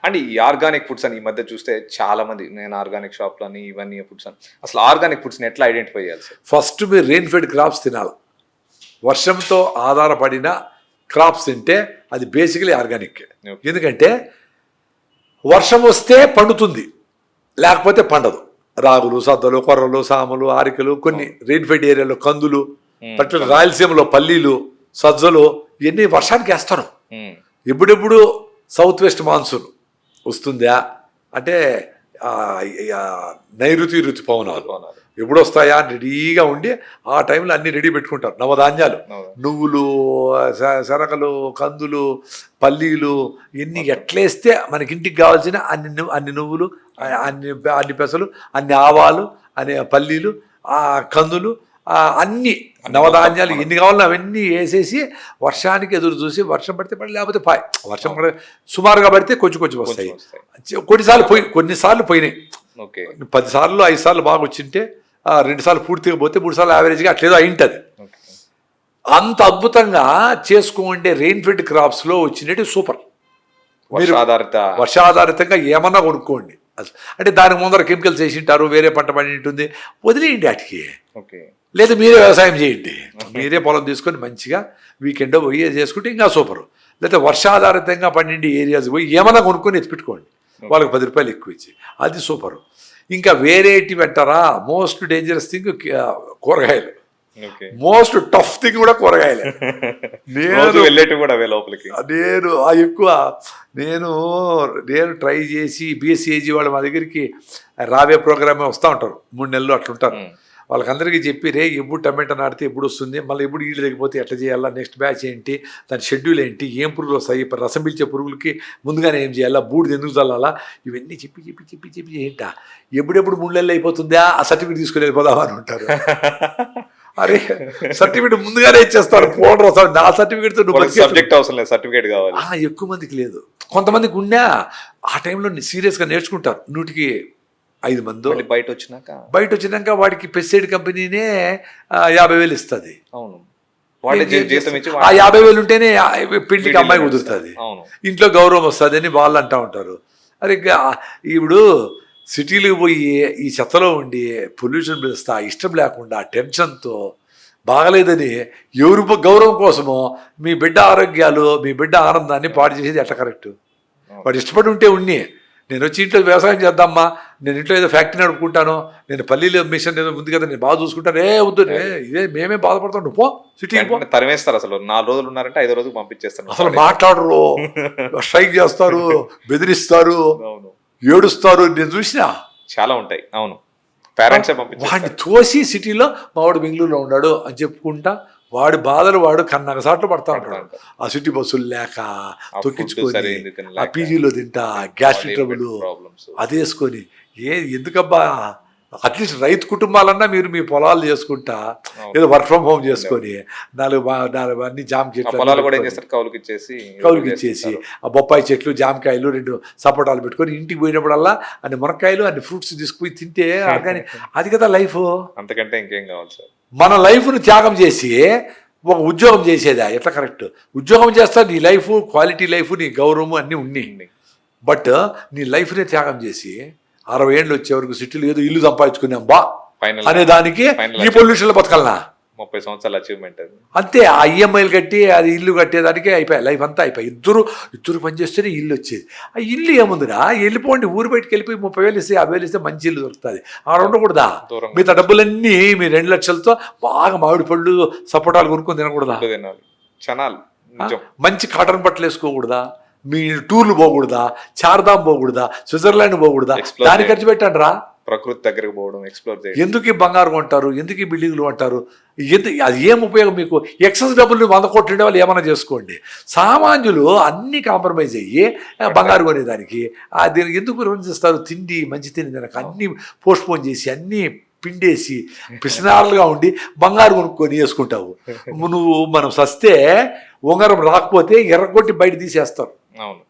And ఈ organic foods అని ఈ మధ్య చూస్తే చాలా మంది నేను ఆర్గానిక్ షాప్లని ఇవన్నీ ఫుడ్స్ అని అసలు ఆర్గానిక్ ఫుడ్స్ని ఎట్లా ఐడెంటిఫై చేయాలి సార్? ఫస్ట్ మీరు రెయిన్ ఫెడ్ క్రాప్స్ తినాలి. వర్షంతో ఆధారపడిన క్రాప్స్ తింటే అది బేసికలీ ఆర్గానిక్. ఎందుకంటే వర్షం వస్తే పండుతుంది, లేకపోతే పండదు. రాగులు, సద్దలు, కొర్రలు, సామలు, ఆరికలు, కొన్ని రెయిన్ ఫెడ్ ఏరియాలో కందులు, పర్టికులర్ రాయలసీమలో పల్లీలు, సజ్జలు ఇవన్నీ వర్షానికి వేస్తారు. ఎప్పుడెప్పుడు సౌత్ వెస్ట్ మాన్సూన్ వస్తుందా అంటే నైరుతి ఋతుపవనాలు ఎప్పుడు వస్తాయా అని రెడీగా ఉండి ఆ టైంలో అన్ని రెడీ పెట్టుకుంటారు. నవధాన్యాలు, నువ్వులు, శనగలు, కందులు, పల్లీలు ఇన్ని ఎట్లేస్తే మనకి ఇంటికి కావాల్సిన అన్ని నువ్వులు, అన్ని పెసలు, అన్ని ఆవాలు, అన్ని పల్లీలు, కందులు, అన్ని నవధాన్యాలు ఎన్ని కావాలో అవన్నీ వేసేసి వర్షానికి ఎదురు చూసి వర్షం పడితే పడి లేకపోతే వర్షం పడి సుమారుగా పడితే కొంచెం వస్తాయి. కొన్నిసార్లు పోయినాయి. 10 సార్లు 5 సార్లు బాగా వచ్చింటే 2 సార్లు పూర్తిగా పోతే 3 సార్లు యావరేజ్గా అట్లేదో అయింటుంది. అంత అద్భుతంగా చేసుకోండి. రెయిన్ ఫెడ్ క్రాప్స్లో వచ్చినట్టు సూపర్. వర్షాధారితంగా ఏమన్నా కొనుక్కోండి. అంటే దానికి ముందర కెమికల్స్ వేసి ఉంటారు, వేరే పంట పండి ఉంటుంది, వదిలేయండి వాటికి. లేదా మీరే వ్యవసాయం చేయండి, మీరే పొలం తీసుకొని మంచిగా వీకెండ్ పోయి చేసుకుంటే ఇంకా సూపరు. లేకపోతే వర్షాధారితంగా పండిండి ఏరియాస్ పోయి ఏమన్నా కొనుక్కొని ఎత్తిపెట్టుకోండి, వాళ్ళకి 10 రూపాయలు ఎక్కువ ఇచ్చి, అది సూపరు. ఇంకా వేరేటివి అంటారా, మోస్ట్ డేంజరస్ థింగ్ కూరగాయలు. మోస్ట్ టఫ్ థింగ్ కూడా కూరగాయలే. నేను ట్రై చేసి బిఎస్సిఏజీ వాళ్ళు మా దగ్గరికి రాబోయే ప్రోగ్రామే వస్తూ ఉంటారు, 3 నెలలు అట్లుంటారు. వాళ్ళకందరికీ చెప్పి రే ఎప్పుడు టమాటా నాటితే ఎప్పుడు వస్తుంది, మళ్ళీ ఎప్పుడు ఈడు లేకపోతే ఎట్లా చేయాలా, నెక్స్ట్ బ్యాచ్ ఏంటి, దాని షెడ్యూల్ ఏంటి, ఏం పురుగులు వస్తాయి, రసం పీల్చే పురుగులకి ముందుగానే ఏం చేయాలా, బూడిద ఎందుకు చల్లాలా, ఇవన్నీ చెప్పి ఏంటా ఎప్పుడెప్పుడు 3 నెలలు అయిపోతుందా ఆ సర్టిఫికేట్ తీసుకుని వెళ్ళిపోదామా అని ఉంటారు. అరే సర్టిఫికేట్ ముందుగానే ఇచ్చేస్తారు, పౌడర్ వస్తాడు, నా సర్టిఫికేట్తో సర్టిఫికేట్ కావాలి. ఎక్కువ మందికి లేదు, కొంతమందికి ఉన్నా ఆ టైంలో సీరియస్గా నేర్చుకుంటారు. 100కి 5 మంది బయట వచ్చినాక వాడికి పెస్టిసైడ్ కంపెనీనే 50,000 ఇస్తుంది. ఆ 50,000 ఉంటేనే పెళ్లికి అమ్మాయి కుదురుతుంది, ఇంట్లో గౌరవం వస్తుంది అని వాళ్ళు అంటూ ఉంటారు. అరే ఇప్పుడు సిటీలకు పోయి ఈ చెత్తలో ఉండి పొల్యూషన్ పిలుస్తా ఇష్టం లేకుండా టెన్షన్తో బాగలేదని ఎవరు గౌరవం కోసమో మీ బిడ్డ ఆరోగ్యాలు, మీ బిడ్డ ఆనందాన్ని పాడు చేసేది ఎట్లా కరెక్ట్? వాడు ఇష్టపడి ఉంటే ఉన్ని నేను వచ్చి ఇంట్లో వ్యవసాయం చేద్దామా, నేను ఇంట్లో ఏదో ఫ్యాక్టరీ నడుపుకుంటాను, నేను పల్లీలో మిషన్ ఏదో ఉంది కదా నేను బాగా చూసుకుంటాను, వద్దు ఇదే మేమే బాధపడతాం, నువ్వు పో సిటీ తరిమేస్తారు. అసలు 4 రోజులు ఉన్నారంటే 5వ రోజుకు పంపించేస్తారు. అసలు మాట్లాడరు, స్ట్రైక్ చేస్తారు, బెదిరిస్తారు, ఏడుస్తారు. నేను చూసినా చాలా ఉంటాయి. అవును, పేరెంట్స్ వాడిని తోసి సిటీలో మావాడు బెంగళూరులో ఉన్నాడు అని చెప్పుకుంటా వాడి బాధలు వాడు కన్నగసాట్లు పడతా ఉంటాడు. ఆ సిటీ బస్సులు లేక తొక్కించుకొని ఆ పీజీలో తింటా, గ్యాస్ట్రిక్ ట్రబుల్ అది వేసుకొని ఎందుకబ్బా, అట్లీస్ట్ రైతు కుటుంబాలన్నా మీరు మీ పొలాలు చేసుకుంటా ఏదో వర్క్ ఫ్రమ్ హోమ్ చేసుకొని 4 అన్ని జామ చెట్లు కౌలుకి ఇచ్చేసి ఆ బొప్పాయి చెట్లు, జామకాయలు, 2 సపోటాలు పెట్టుకొని ఇంటికి పోయినప్పుడల్లా అన్ని మునక్కాయలు, అన్ని ఫ్రూట్స్ తీసుకుపోయి తింటే అది కదా లైఫ్. అంతకంటే ఇంకేం కావాలి సార్? మన లైఫ్ను త్యాగం చేసి ఒక ఉద్యోగం చేసేదా ఎట్లా కరెక్ట్? ఉద్యోగం చేస్తా నీ లైఫ్, క్వాలిటీ లైఫ్, నీ గౌరవం అన్నీ ఉన్నాయి. బట్ నీ లైఫ్నే త్యాగం చేసి 60 ఏళ్ళు వచ్చే వరకు సిటీలో ఏదో ఇల్లు సంపాదించుకున్నాం బా అనే దానికి ఈ పొల్యూషన్లో బతకాలనా? 30 సంవత్సరాల అచీవ్మెంట్ అంతే. ఆ ఈఎంఐలు కట్టి అది ఇల్లు కట్టేదానికే అయిపోయాయి, లైఫ్ అంతా అయిపోయి. ఇద్దరు పనిచేస్తేనే ఇల్లు వచ్చేది. ఆ ఇల్లు ఏముందిరా, వెళ్ళిపోండి ఊరు బయటకు వెళ్ళిపోయి 30,000 ఇస్తే 50,000 ఇస్తే మంచి ఇల్లు దొరుకుతుంది. ఆడ ఉండకూడదా? మిగతా డబ్బులన్నీ మీ 2 లక్షలతో బాగా మామిడి పళ్ళు, సపోటాలు కొనుక్కొని తినకూడదా? మంచి కాటన్ బట్టలు వేసుకోకూడదా? మీ టూర్లు పోకూడదా? చార్ధామ్ పోకూడదా? స్విట్జర్లాండ్ పోకూడదా? దానికి ఖర్చు పెట్టండి రా. ప్రకృతి దగ్గరకు పోవడం, ఎక్స్ప్లోర్ చేయడం. ఎందుకు బంగారు కొంటారు, ఎందుకు బిల్డింగ్లు అంటారు, అది ఏం ఉపయోగం మీకు? ఎక్సెస్ డబ్బులు 100 కోట్లు ఉండే వాళ్ళు ఏమైనా చేసుకోండి. సామాన్యులు అన్ని కాంప్రమైజ్ అయ్యి బంగారు కొనేదానికి దీనికి ఎందుకు నిర్వహిస్తారు? తిండి మంచి తిండి దానికి అన్ని పోస్ట్ పోన్ చేసి అన్ని పిండేసి పిసినారులుగా ఉండి బంగారు కొనుక్కొని వేసుకుంటావు. నువ్వు మనం సస్తే ఉంగరం రాకపోతే ఎర్రగొట్టి బయట తీసేస్తారు. అవును.